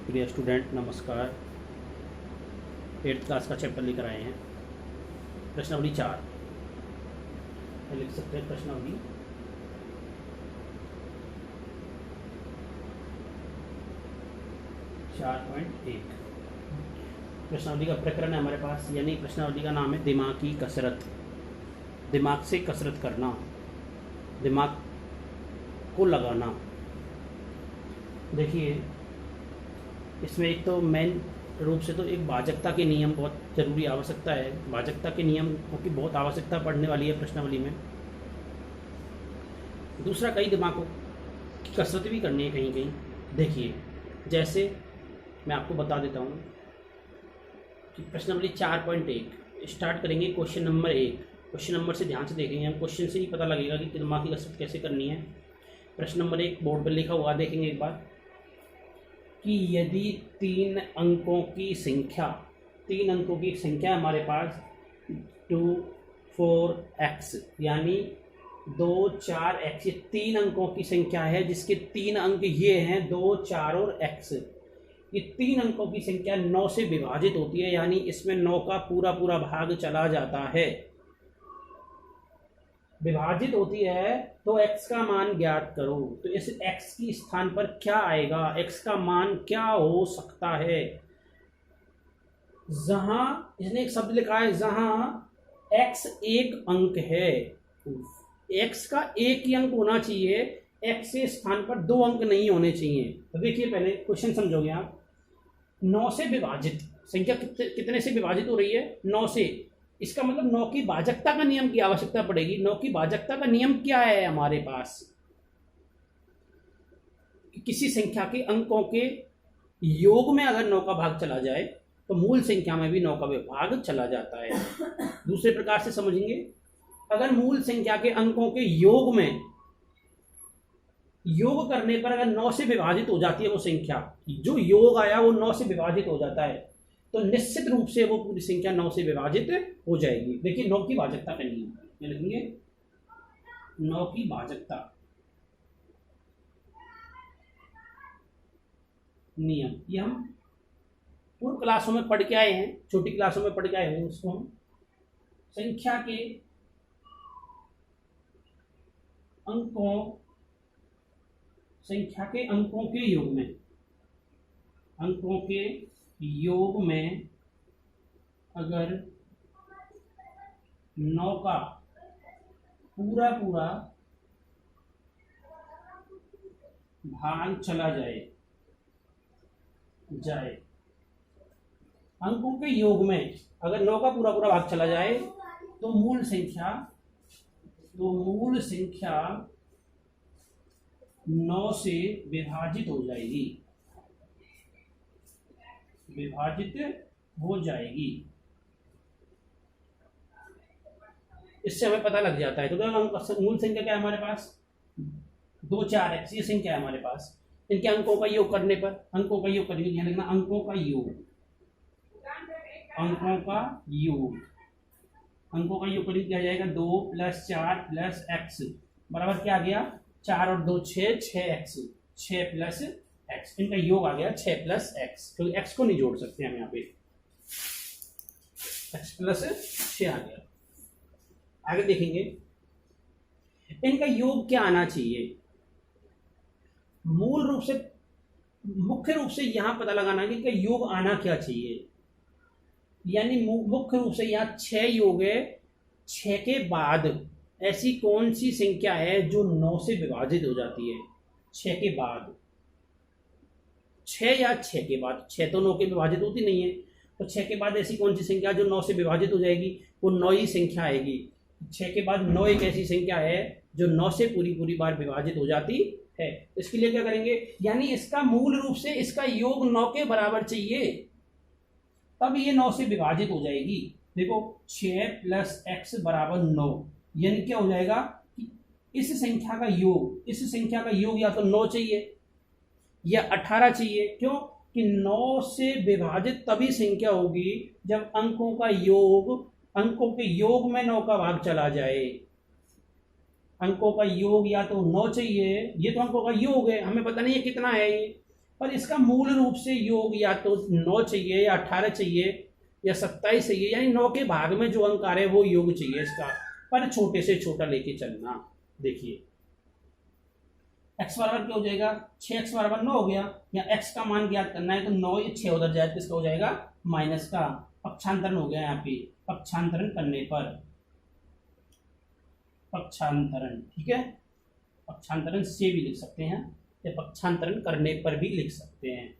प्रिय स्टूडेंट नमस्कार। 8th class का चैप्टर लेकर आए हैं प्रश्नावली 4। लिख सकते हैं प्रश्नावली 4.1। प्रश्नावली का प्रकरण है हमारे पास, यानी प्रश्नावली का नाम है दिमाग की कसरत। दिमाग से कसरत करना, दिमाग को लगाना। देखिए, इसमें एक तो मेन रूप से तो एक भाजकता के नियम बहुत ज़रूरी आवश्यकता है। भाजकता के नियमों की बहुत आवश्यकता पड़ने वाली है प्रश्नावली में। दूसरा, कई दिमागों की कसरत भी करनी है कहीं कहीं। देखिए, जैसे मैं आपको बता देता हूँ कि प्रश्नावली 4.1 स्टार्ट करेंगे क्वेश्चन नंबर 1। क्वेश्चन नंबर से ध्यान से देखेंगे हम, क्वेश्चन से ही पता लगेगा कि दिमाग की कसरत कैसे करनी है। प्रश्न नंबर 1 बोर्ड पर लिखा हुआ देखेंगे एक बार कि यदि 3 अंकों की संख्या हमारे पास 2, 4x यानी 2, 4x, ये 3 अंकों की संख्या है जिसके 3 अंक ये हैं 2, 4 और x। ये 3 अंकों की संख्या 9 से विभाजित होती है, यानी इसमें 9 का पूरा पूरा भाग चला जाता है। विभाजित होती है तो x का मान ज्ञात करो। तो इस x की स्थान पर क्या आएगा, x का मान क्या हो सकता है। जहां इसने एक शब्द लिखा है, जहां x एक अंक है, x का एक ही अंक होना चाहिए, x के स्थान पर 2 अंक नहीं होने चाहिए। तो देखिए, पहले क्वेश्चन समझोगे आप। 9 से विभाजित संख्या कितने से विभाजित हो रही है? 9 से। इसका मतलब 9 की भाजकता का नियम की आवश्यकता पड़ेगी। 9 की भाजकता का नियम क्या है हमारे पास? किसी संख्या के अंकों के योग में अगर 9 का भाग चला जाए तो मूल संख्या में भी 9 का भाग चला जाता है। दूसरे प्रकार से समझेंगे, अगर मूल संख्या के अंकों के योग में योग करने पर अगर 9 से विभाजित हो जाती है वो संख्या, जो योग आया वो 9 से विभाजित हो जाता है, तो निश्चित रूप से वो पूरी संख्या 9 से विभाजित हो जाएगी। देखिए, 9 की भाजकता का नियम क्या लिखेंगे? 9 की भाजकता नियम, ये हम पूर्व क्लासों में पढ़ के आए हैं, छोटी क्लासों में पढ़ के आए हैं। उसको हम संख्या के अंकों के योग में अगर 9 का पूरा पूरा भाग चला जाए अंकों के योग में अगर 9 का पूरा पूरा भाग चला जाए तो मूल संख्या 9 से विभाजित हो जाएगी। इससे हमें पता लग जाता है। तो मूल संख्या क्या है हमारे पास? 2, 4x, ये संख्या है हमारे पास। इनके अंकों का योग करने पर, अंकों का योग करेंगे, ध्यान रखना, अंकों का योग करेंगे, क्या जाएगा? 2 + 4 + x बराबर क्या आ गया? 4 और 2 6, 6x, 6 + x। इनका योग आ गया 6 + x, क्योंकि x को नहीं जोड़ सकते हम यहाँ पे। x + 6 आ गया। आगे देखेंगे, इनका योग क्या आना चाहिए? मुख्य रूप से यहां पता लगाना कि इनका योग आना क्या चाहिए। यानी मुख्य रूप से यहाँ 6 योग है। 6 के बाद ऐसी कौन सी संख्या है जो 9 से विभाजित हो जाती है? 6 के बाद, 6 या 6 के बाद, 6 तो 9 के विभाजित होती नहीं है, तो 6 के बाद ऐसी कौन सी संख्या जो 9 से विभाजित हो जाएगी? वो 9 ही संख्या आएगी। 6 के बाद 9 एक ऐसी संख्या है जो 9 से पूरी बार विभाजित हो जाती है। इसके लिए क्या करेंगे? यानी इसका मूल रूप से इसका योग 9 के बराबर चाहिए, तब ये 9 से विभाजित हो जाएगी। देखो, 6 + x = 9, यानी क्या हो जाएगा कि इस संख्या का योग या तो 9 चाहिए या 18 चाहिए। क्यों? कि 9 से विभाजित तभी संख्या होगी जब अंकों के योग में 9 का भाग चला जाए। अंकों का योग या तो 9 चाहिए, ये तो अंकों का योग है, हमें पता नहीं है कितना है ये, पर इसका मूल रूप से योग या तो 9 चाहिए या 18 चाहिए या 27 चाहिए, यानी 9 के भाग में जो अंक आ रहे हैं वो योग चाहिए इसका, पर छोटे से छोटा लेके चलना। देखिए x बराबर क्या हो जाएगा, 6x बराबर 9 हो गया, या x का मान ज्ञात करना है तो 9 या 6 उधर जाए तो इसका हो जाएगा माइनस का, पक्षांतरण हो गया यहाँ पे, पक्षांतरण करने पर, पक्षांतरण, ठीक है, पक्षांतरण से भी लिख सकते हैं या पक्षांतरण करने पर भी लिख सकते हैं।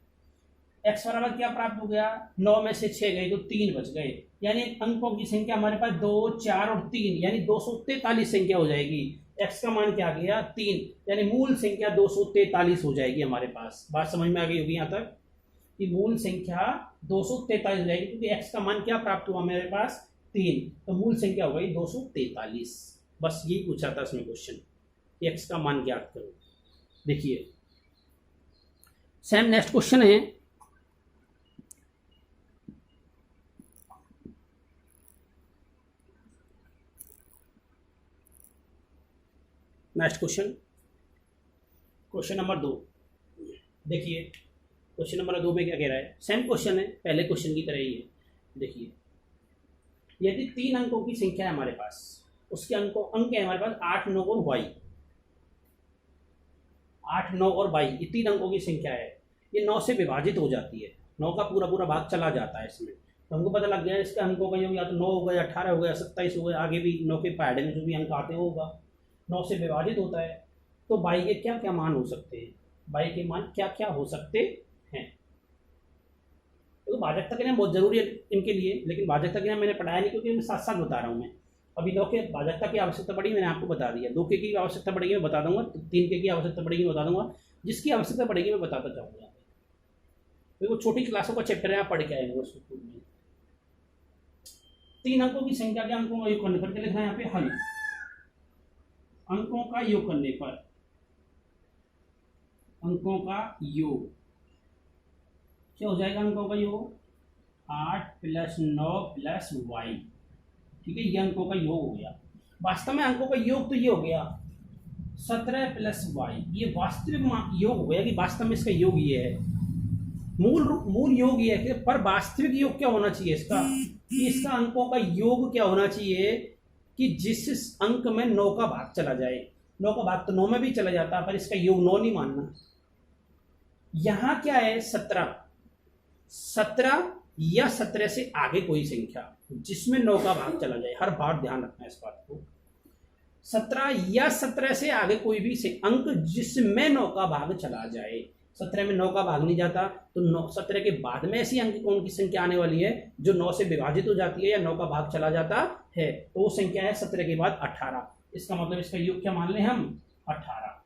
x बराबर क्या प्राप्त हो गया, 9 में से 6 गए तो 3 बच गए, यानी अंकों की संख्या हमारे पास 2, 4 और 3 यानी 243 संख्या हो जाएगी। x का मान क्या आ गया 3, यानी मूल संख्या 243 हो जाएगी हमारे पास। बात समझ में आ गई होगी यहाँ तक कि मूल संख्या 243 हो जाएगी, क्योंकि x का मान क्या प्राप्त हुआ मेरे पास 3, तो मूल संख्या हो गई 243। बस यही पूछा था इसमें क्वेश्चन कि x का मान ज्ञात करो। देखिए सेम नेक्स्ट क्वेश्चन है, नेक्स्ट क्वेश्चन, क्वेश्चन नंबर 2। देखिए क्वेश्चन नंबर 2 में क्या कह रहा है, सेम क्वेश्चन है, पहले क्वेश्चन की तरह ही है। देखिए यदि 3 अंकों की संख्या है हमारे पास, उसके अंक है हमारे पास 8, 9 और y, 8, 9 और y, ये 3 अंकों की संख्या है, ये 9 से विभाजित हो जाती है, 9 का पूरा पूरा भाग चला जाता है इसमें, तो हमको पता लग गया इसके अंकों का योग या तो 9 हो गया, 18 हो गया, 27 हो गया, आगे भी 9 के पहाड़े में जो भी अंक आते हैं होगा, 9 से विभाजित होता है। तो बाई के क्या क्या मान हो सकते हैं, बाई के मान क्या क्या हो सकते हैं, तो भाजकता के नियम बहुत जरूरी है इनके लिए, लेकिन भाजकता के नियम मैंने पढ़ाया नहीं क्योंकि मैं साथ साथ बता रहा हूँ। मैं अभी 9 के भाजकता की आवश्यकता पड़ेगी मैंने आपको बता दिया, 2 के की आवश्यकता पड़ेगी मैं बता दूंगा, 3 के की आवश्यकता पड़ेगी मैं बता दूंगा, जिसकी आवश्यकता पड़ेगी मैं बताता जाऊँगा, क्योंकि वो छोटी क्लासों का चैप्टर है, आप पढ़ के आएंगे उसको में। 3 अंकों की संख्या के अंकों का योग करने पर क्या लिखना है यहाँ पे, हल, अंकों का योग करने पर, अंकों का योग क्या हो जाएगा, अंकों का योग 8 + 9 + y, ठीक है, ये अंकों का योग हो गया। वास्तव में अंकों का योग तो ये हो गया 17 + y, ये वास्तविक योग हो गया कि वास्तव में इसका योग ये है, मूल योग ये है, पर वास्तविक योग क्या होना चाहिए इसका, कि इसका अंकों का योग क्या होना चाहिए कि जिस अंक में 9 का भाग चला जाए, 9 का भाग तो 9 में भी चला जाता है, पर इसका योग 9 नहीं मानना। यहां क्या है 17 या 17 से आगे कोई संख्या जिसमें 9 का भाग चला जाए, हर बार ध्यान रखना है इस बात को, 17 या 17 से आगे कोई भी अंक जिसमें 9 का भाग चला जाए, 17 में 9 का भाग नहीं जाता तो 17 के बाद में ऐसी अंक कौन की संख्या आने वाली है जो 9 से विभाजित हो जाती है या 9 का भाग चला जाता है, तो वो संख्या है 17 के बाद 18। इसका मतलब इसका योग क्या मान लें हम 18,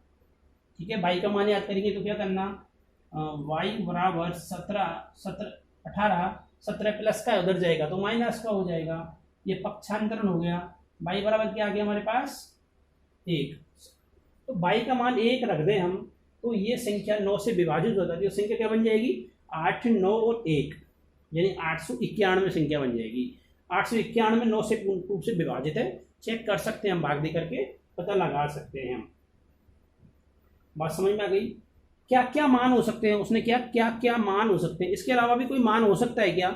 ठीक है। y का मान याद करेंगे तो क्या करना, y बराबर 17 प्लस का उधर जाएगा तो माइनस का हो जाएगा, ये पक्षांतरण हो गया, y बराबर क्या आ गया हमारे पास 1, तो y का मान 1 रख दें हम तो ये संख्या 9 से विभाजित हो जाती है, संख्या क्या बन जाएगी 8, 9 और 1, यानी 891 संख्या बन जाएगी। 891 9 से पूर्ण रूप से विभाजित है, चेक कर सकते हैं हम, भाग दे करके पता लगा सकते हैं हम। बात समझ में आ गई, क्या क्या मान हो सकते हैं, उसने क्या क्या क्या मान हो सकते हैं, इसके अलावा भी कोई मान हो सकता है क्या,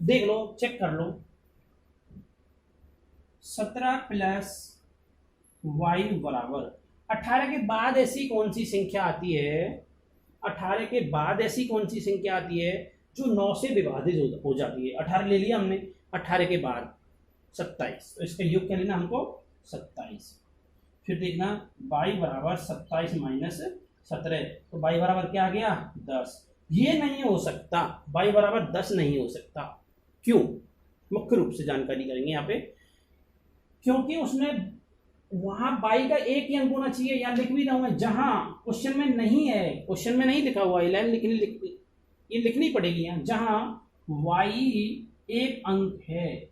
देख लो चेक कर लो। 17 + y बराबर 18 के बाद ऐसी कौन सी संख्या आती है, 18 के बाद ऐसी कौन सी संख्या आती है जो 9 से विभाजित हो जाती है। 18 ले लिया हमने, 18 के बाद 27, तो इसका योग क्या लेना हमको 27। फिर देखना y बराबर 27 - 17, तो y बराबर क्या आ गया 10। ये नहीं हो सकता, y बराबर 10 नहीं हो सकता, क्यों, मुख्य रूप से जानकारी करेंगे यहाँ पे, क्योंकि उसने वहां y का एक ही अंक होना चाहिए, या लिख भी रहा हूं मैं, जहां क्वेश्चन में नहीं है, क्वेश्चन में नहीं लिखा हुआ, लाइन ये लिखनी पड़ेगी यहाँ, जहां y एक अंक है,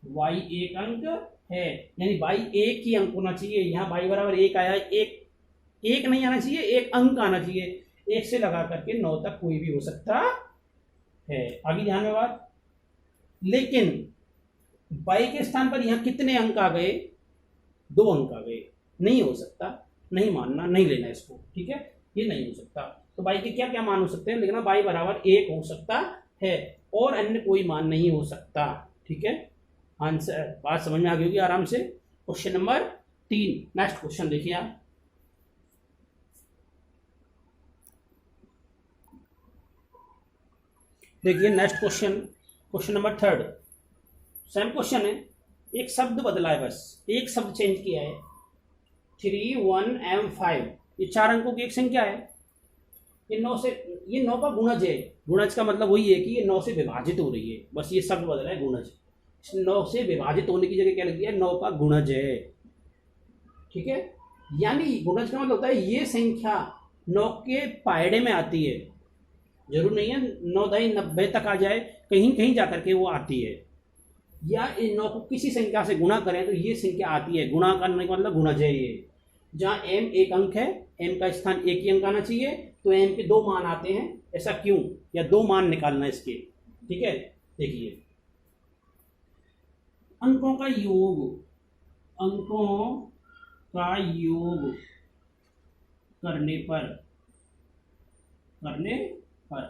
y एक अंक है, यानी y एक ही अंक होना चाहिए, यहाँ y बराबर 1 आया, एक नहीं आना चाहिए, एक अंक आना चाहिए, 1 से लगा करके 9 तक कोई भी हो सकता है। आगे ध्यान में बात, लेकिन y के स्थान पर यहाँ कितने अंक आ गए, 2 अंक आ गए, नहीं हो सकता, नहीं मानना, नहीं लेना इसको, ठीक है, ये नहीं हो सकता। तो y के क्या क्या मान हो सकते हैं, लिखना y बराबर 1 हो सकता है और अन्य कोई मान नहीं हो सकता, ठीक है। आंसर बात समझ में आ गई होगी आराम से। क्वेश्चन नंबर 3, नेक्स्ट क्वेश्चन देखिए आप। देखिए next question, question number 3, same question है, एक शब्द बदला है, बस एक शब्द चेंज किया है। 31M5 ये 4 अंकों की एक संख्या है, ये 9 से, ये 9 का गुणज है। गुणज का मतलब वही है कि ये 9 से विभाजित हो रही है, बस ये शब्द बदला है गुणज। 9 से विभाजित होने की जगह क्या लग गया, 9 का गुणज है, ठीक है। यानी गुणज का मतलब होता है ये संख्या 9 के पायड़े में आती है, जरूर नहीं है 9 दाई 90 तक आ जाए, कहीं कहीं जाकर के वो आती है। या इन 9 को किसी संख्या से गुणा करें तो ये संख्या आती है, गुणा करने का मतलब गुणज है ये। जहाँ m एक अंक है, m का स्थान एक ही अंक आना चाहिए, तो m के 2 मान आते हैं, ऐसा क्यों, या 2 मान निकालना इसके, ठीक है। देखिए अंकों का योग, अंकों का योग करने पर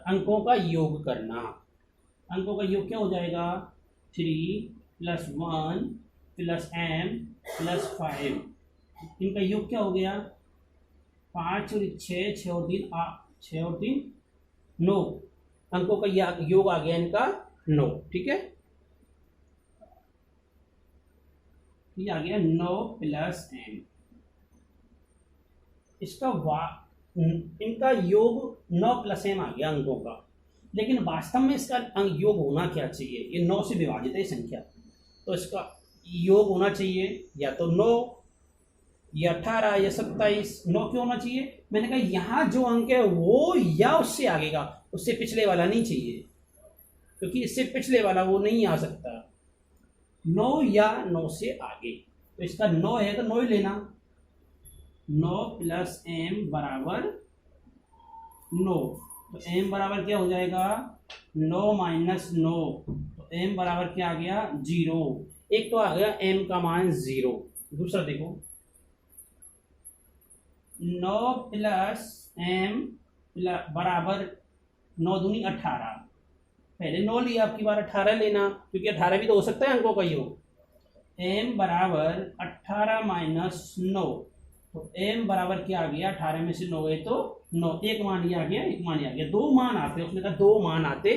अंकों का योग करना, अंकों का योग क्या हो जाएगा, 3 + 1 + m + 5, इनका योग क्या हो गया, 5 और 6, 6 और 3 6 और 3 9, अंकों का योग आ गया इनका 9, ठीक है। ये आ गया 9 + m, इसका इनका योग 9 + m आ गया अंकों का। लेकिन वास्तव में इसका योग होना क्या चाहिए, ये 9 से विभाजित है संख्या, तो इसका योग होना चाहिए या तो 9 या 18 या 27। 9 क्यों होना चाहिए, मैंने कहा यहाँ जो अंक है वो या उससे आगे का, उससे पिछले वाला नहीं चाहिए, क्योंकि इससे पिछले वाला वो नहीं आ सकता। 9 या 9 से आगे, तो इसका 9 है तो 9 ही लेना। 9 + m बराबर 9, तो m बराबर क्या हो जाएगा, 9 - 9, तो m बराबर क्या आ गया, 0। एक तो आ गया m का मान 0। दूसरा देखो 9 + m बराबर 9 दूनी 18, पहले 9 लिया, आपकी बार 18 लेना, क्योंकि 18 भी तो हो सकता है अंकों का योग। m बराबर 18 - 9, तो m बराबर क्या आ गया, 18 में से 9 गए तो 9, एक मान ही आ गया, एक मान ही आ गया, 2 मान आते हैं, उसने कहा 2 मान आते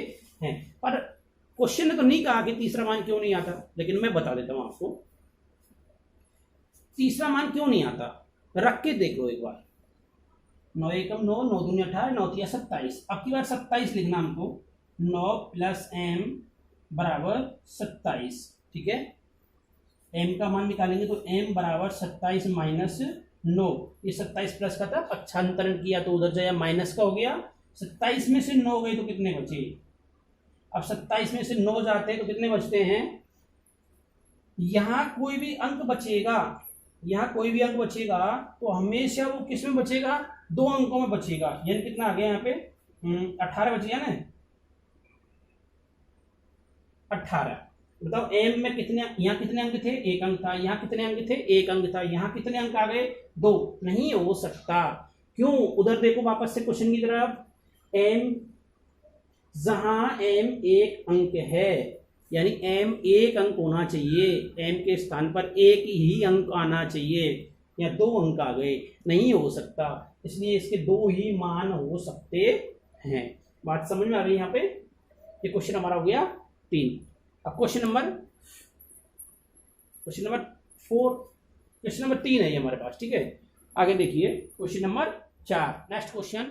हैं। पर क्वेश्चन ने तो नहीं कहा कि तीसरा मान क्यों नहीं आता, लेकिन मैं बता देता हूं आपको तीसरा मान क्यों नहीं आता, रख के देखो एक बार। 9 एकम 9, 9 दूनी 18, 9 तिया 27, अब की बार 27 लिखना हमको। 9 + m बराबर 27, ठीक है। m का मान निकालेंगे तो m बराबर 27 - 9, ये 27 प्लस का था, पक्षांतरण किया तो उधर जाया माइनस का हो गया। 27 में से 9 गए तो कितने बचे, अब 27 में से 9 जाते हैं तो कितने बचते हैं, यहां कोई भी अंक बचेगा, यहाँ कोई भी अंक बचेगा तो हमेशा वो किस में बचेगा, 2 अंकों में बचेगा। यानी कितना आ गया यहाँ पे, 18 बच गया ना, 18। बताओ m में कितने, यहाँ कितने अंक थे, 1 अंक था, यहाँ कितने अंक थे, 1 अंक था, यहाँ कितने अंक आ गए, 2। नहीं हो सकता, क्यों, उधर देखो वापस से क्वेश्चन की तरफ, m जहां m 1 अंक है, यानी m 1 अंक होना चाहिए, m के स्थान पर 1 ही अंक आना चाहिए, या 2 अंक आ गए, नहीं हो सकता, इसलिए इसके 2 ही मान हो सकते हैं। बात समझ में आ रही है यहाँ पे। ये क्वेश्चन हमारा हो गया 3। अब क्वेश्चन नंबर 4, क्वेश्चन नंबर 3 है ये हमारे पास, ठीक है। आगे देखिए क्वेश्चन नंबर 4, नेक्स्ट क्वेश्चन।